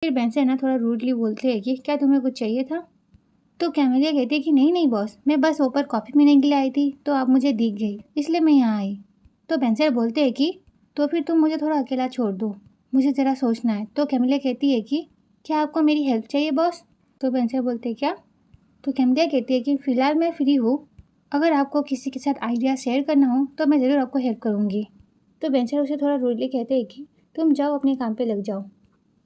फिर बेंसर ना थोड़ा रूडली बोलते हैं कि क्या तुम्हें कुछ चाहिए था? तो कैमेलिया कहती है कि नहीं बॉस, मैं बस ऊपर कॉफ़ी पीने के लिए आई थी तो आप मुझे दिख गई इसलिए मैं यहाँ आई। तो बेंसर बोलते हैं कि तो फिर तुम मुझे थोड़ा अकेला छोड़ दो, मुझे ज़रा सोचना है। तो कैमेलिया कहती है कि क्या आपको मेरी हेल्प चाहिए बॉस? तो बेंसर बोलते हैं क्या? तो कैमेलिया कहती है कि फ़िलहाल मैं फ्री हूँ, अगर आपको किसी के साथ आइडिया शेयर करना हो तो मैं ज़रूर आपको हेल्प करूँगी। तो बेंसर उसे थोड़ा रूडली कहते हैं कि तुम जाओ अपने काम पे लग जाओ।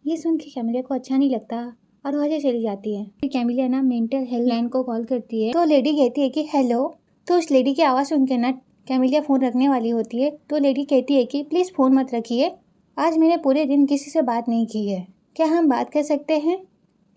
ये सुन के कैमेलिया को अच्छा नहीं लगता और वहाँ से चली जाती है। फिर कैमेलिया ना मेंटल हेल्थ लाइन को कॉल करती है। तो लेडी कहती है कि हेलो। तो उस लेडी की आवाज़ सुन के ना कैमेलिया फ़ोन रखने वाली होती है। तो लेडी कहती है कि प्लीज़ फ़ोन मत रखिए, आज मैंने पूरे दिन किसी से बात नहीं की है, क्या हम बात कर सकते हैं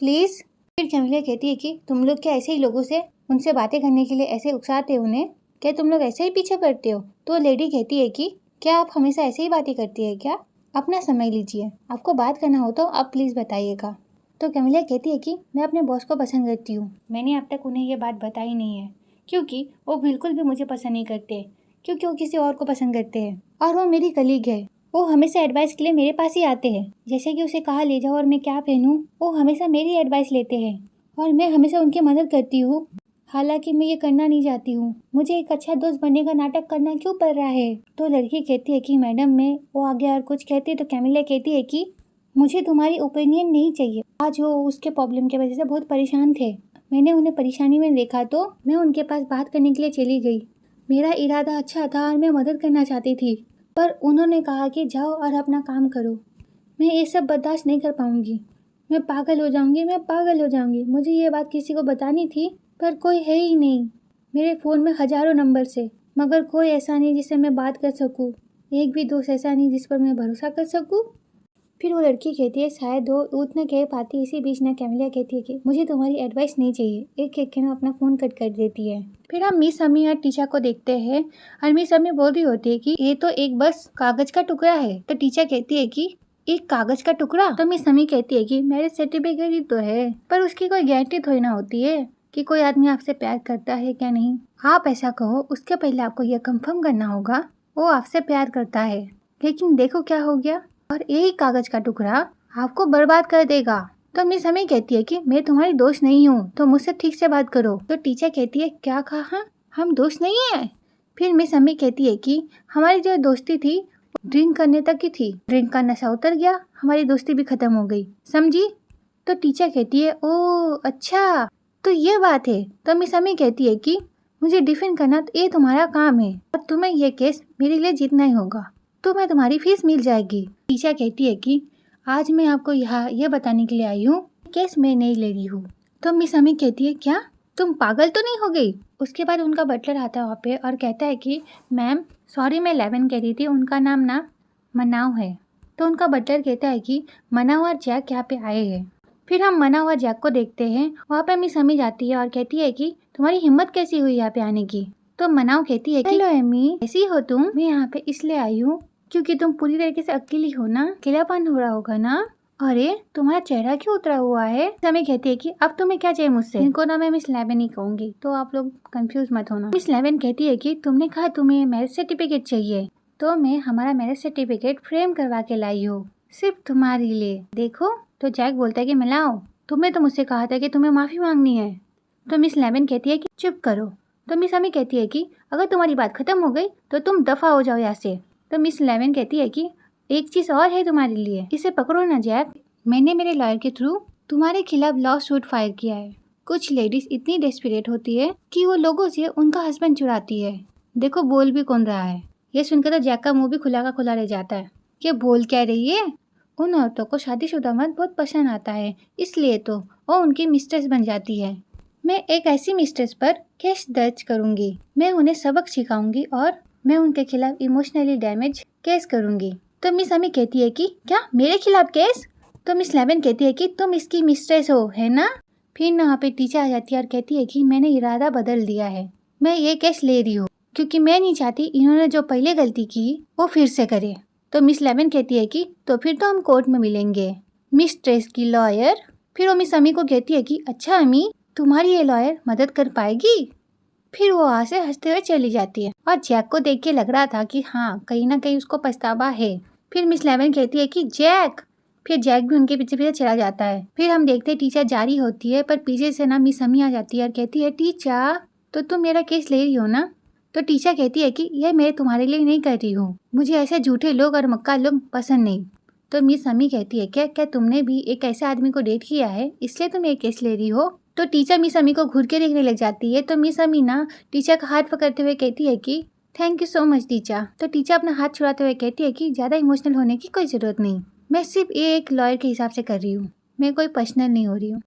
प्लीज़? फिर कैमेलिया कहती है कि तुम लोग क्या ऐसे ही लोगों से उनसे बातें करने के लिए ऐसे उकसाते हो उन्हें, क्या तुम लोग ऐसे ही पीछे पड़ते हो? तो लेडी कहती है कि क्या आप हमेशा ऐसे ही बातें करती है क्या? अपना समय लीजिए, आपको बात करना हो तो आप प्लीज़ बताइएगा। तो कैमेलिया कहती है कि मैं अपने बॉस को पसंद करती हूँ, मैंने अब तक उन्हें ये बात बताई नहीं है क्योंकि वो बिल्कुल भी मुझे पसंद नहीं करते, क्योंकि वो किसी और को पसंद करते हैं और वो मेरी कलीग है। वो हमेशा एडवाइस के लिए मेरे पास ही आते हैं, जैसे कि उसे कहाँ ले जाओ और मैं क्या पहनूं, वो हमेशा मेरी एडवाइस लेते हैं और मैं हमेशा उनकी मदद करती हूँ। हालांकि मैं ये करना नहीं चाहती हूँ, मुझे एक अच्छा दोस्त बनने का नाटक करना क्यों पड़ रहा है? तो लड़की कहती है कि मैडम मैं वो आगे और कुछ कहती है। तो कैमेलिया कहती है कि मुझे तुम्हारी ओपिनियन नहीं चाहिए। आज वो उसके प्रॉब्लम की वजह से बहुत परेशान थे, मैंने उन्हें परेशानी में देखा तो मैं उनके पास बात करने के लिए चली गई। मेरा इरादा अच्छा था और मैं मदद करना चाहती थी, पर उन्होंने कहा कि जाओ और अपना काम करो। मैं ये सब बर्दाश्त नहीं कर पाऊंगी, मैं पागल हो जाऊंगी, मैं पागल हो जाऊंगी। मुझे ये बात किसी को बतानी थी पर कोई है ही नहीं। मेरे फ़ोन में हज़ारों नंबर से, मगर कोई ऐसा नहीं जिससे मैं बात कर सकूं, एक भी दोस्त ऐसा नहीं जिस पर मैं भरोसा कर सकूं। फिर वो लड़की कहती है शायद वो उतना कह पाती। इसी बीच ना कैमेलिया कहती है कि मुझे तुम्हारी एडवाइस नहीं चाहिए, एक एक के ना अपना फ़ोन कट कर देती है। फिर हम मिस अम्मी और टीचा को देखते हैं और मिस अम्मी बोल रही होती है कि ये तो एक बस कागज का टुकड़ा है। तो टीचा कहती है कि एक कागज का टुकड़ा? तो मिस अम्मी कहती है कि मैरिज सर्टिफिकेट ही तो है, पर उसकी कोई गारंटी थोड़ी ना होती है कि कोई आदमी आपसे प्यार करता है क्या नहीं। आप ऐसा कहो, उसके पहले आपको यह कंफर्म करना होगा वो आपसे प्यार करता है। लेकिन देखो क्या हो गया, और यही कागज का टुकड़ा आपको बर्बाद कर देगा। तो मिस हमें कहती है कि मैं तुम्हारी दोस्त नहीं हूँ, तो मुझसे ठीक से बात करो। तो टीचर कहती है क्या कहा, हम दोस्त नहीं है? फिर मिस हमें कहती है कि हमारी जो दोस्ती थी ड्रिंक करने तक की थी, ड्रिंक का नशा उतर गया, हमारी दोस्ती भी खत्म हो गई, समझी? तो टीचर कहती है ओ अच्छा तो ये बात है। तो मिस हमें कहती है कि मुझे डिफेंड करना तो ये तुम्हारा काम है और तुम्हें ये केस मेरे लिए जीतना ही होगा, तो मैं तुम्हारी फीस मिल जाएगी। टीचर कहती है कि आज मैं आपको यहाँ ये बताने के लिए आई हूँ केस मैं नहीं ले रही हूँ। तो मिस हमें कहती है क्या तुम पागल तो नहीं हो गई? उसके बाद उनका बटलर आता है वहाँ पे और कहता है कि मैम सॉरी मैं 11 कह रही थी, उनका नाम ना मनाव है। तो उनका बटलर कहता है कि मनाव और जैक यहाँ पे आए हैं। फिर हम मना हुआ जैक को देखते हैं, वहाँ पे मिस अम्मी जाती है और कहती है कि तुम्हारी हिम्मत कैसी हुई यहाँ पे आने की? तो मनाव कहती है कि हेलो एमी, कैसी हो तुम? मैं यहाँ पे इसलिए आई हूँ क्योंकि तुम पूरी तरीके से अकेली हो ना, अकेलापन हो रहा होगा ना। अरे तुम्हारा चेहरा क्यों उतरा हुआ है? हमें कहती है कि अब तुम्हें क्या चाहिए मुझसे? इनको ना मैं मिस 11 ही कहूंगी, तो आप लोग कंफ्यूज मत होना। मिस 11 कहती है कि तुमने कहा तुम्हें मैरिज सर्टिफिकेट चाहिए, तो मैं हमारा मैरिज सर्टिफिकेट फ्रेम करवा के लाई हूँ सिर्फ तुम्हारे लिए, देखो। तो जैक बोलता है कि मिलाओ, तुमने तो मुझसे कहा था कि तुम्हें माफ़ी मांगनी है। तो मिस 11 कहती है कि चुप करो। तो मिस हमें कहती है कि अगर तुम्हारी बात खत्म हो गई तो तुम दफ़ा हो जाओ यहाँ से। तो मिस 11 कहती है कि एक चीज़ और है तुम्हारे लिए, इसे पकड़ो ना जैक। मैंने मेरे लॉयर के थ्रू तुम्हारे खिलाफ लॉ सूट फाइल किया है। कुछ लेडीज इतनी डेस्परेट होती है कि वो लोगों से उनका हस्बैंड चुराती है। देखो बोल भी कौन रहा है। ये सुनकर तो जैक का मुंह भी खुला का खुला रह जाता है कि बोल क्या रही है। उन औरतों को शादीशुदा मर्द बहुत पसंद आता है, इसलिए तो वो उनकी मिस्ट्रेस बन जाती है। मैं एक ऐसी मिस्ट्रेस पर केस दर्ज करूंगी, मैं उन्हें सबक सिखाऊंगी और मैं उनके खिलाफ इमोशनली डैमेज केस करूंगी। तो मिस हमें कहती है कि क्या मेरे खिलाफ केस? तो मिस 11 कहती है कि तुम इसकी मिस्ट्रेस हो, है ना? फिर यहाँ पे टीचर आ जाती है और कहती है कि मैंने इरादा बदल दिया है, मैं ये केस ले रही हूँ क्योंकि मैं नहीं चाहती इन्होंने जो पहले गलती की वो फिर से करे। तो मिस 11 कहती है कि तो फिर तो हम कोर्ट में मिलेंगे, मिस्ट्रेस की लॉयर। फिर वो मिस अमी को कहती है कि अच्छा अमी, तुम्हारी ये लॉयर मदद कर पाएगी? फिर वो वहाँ से हंसते हुए चली जाती है और जैक को देख के लग रहा था कि हाँ कहीं ना कहीं उसको पछतावा है। फिर मिस 11 कहती है कि जैक फिर जैक भी उनके पीछे पीछे चला जाता है। फिर हम देखते हैं टीचर जा रही होती है, पर पीछे से ना मिस अम्मी आ जाती है और कहती है, टीचर तो तुम मेरा केस ले रही हो ना? तो टीचर कहती है कि यह मैं तुम्हारे लिए नहीं कर रही हूँ, मुझे ऐसे झूठे लोग और मक्कार लोग पसंद नहीं। तो मिस अम्मी कहती है, क्या क्या तुमने भी एक ऐसे आदमी को डेट किया है, इसलिए तुम ये केस ले रही हो? तो टीचर मिस अम्मी को घूर के देखने लग जाती है। तो मिस अम्मी ना टीचर का हाथ पकड़ते हुए कहती है कि thank you so much teacher. तो टीचर अपना हाथ छुड़ाते हुए कहती है कि ज़्यादा इमोशनल होने की कोई ज़रूरत नहीं, मैं सिर्फ एक लॉयर के हिसाब से कर रही हूँ, मैं कोई पर्सनल नहीं हो रही हूँ।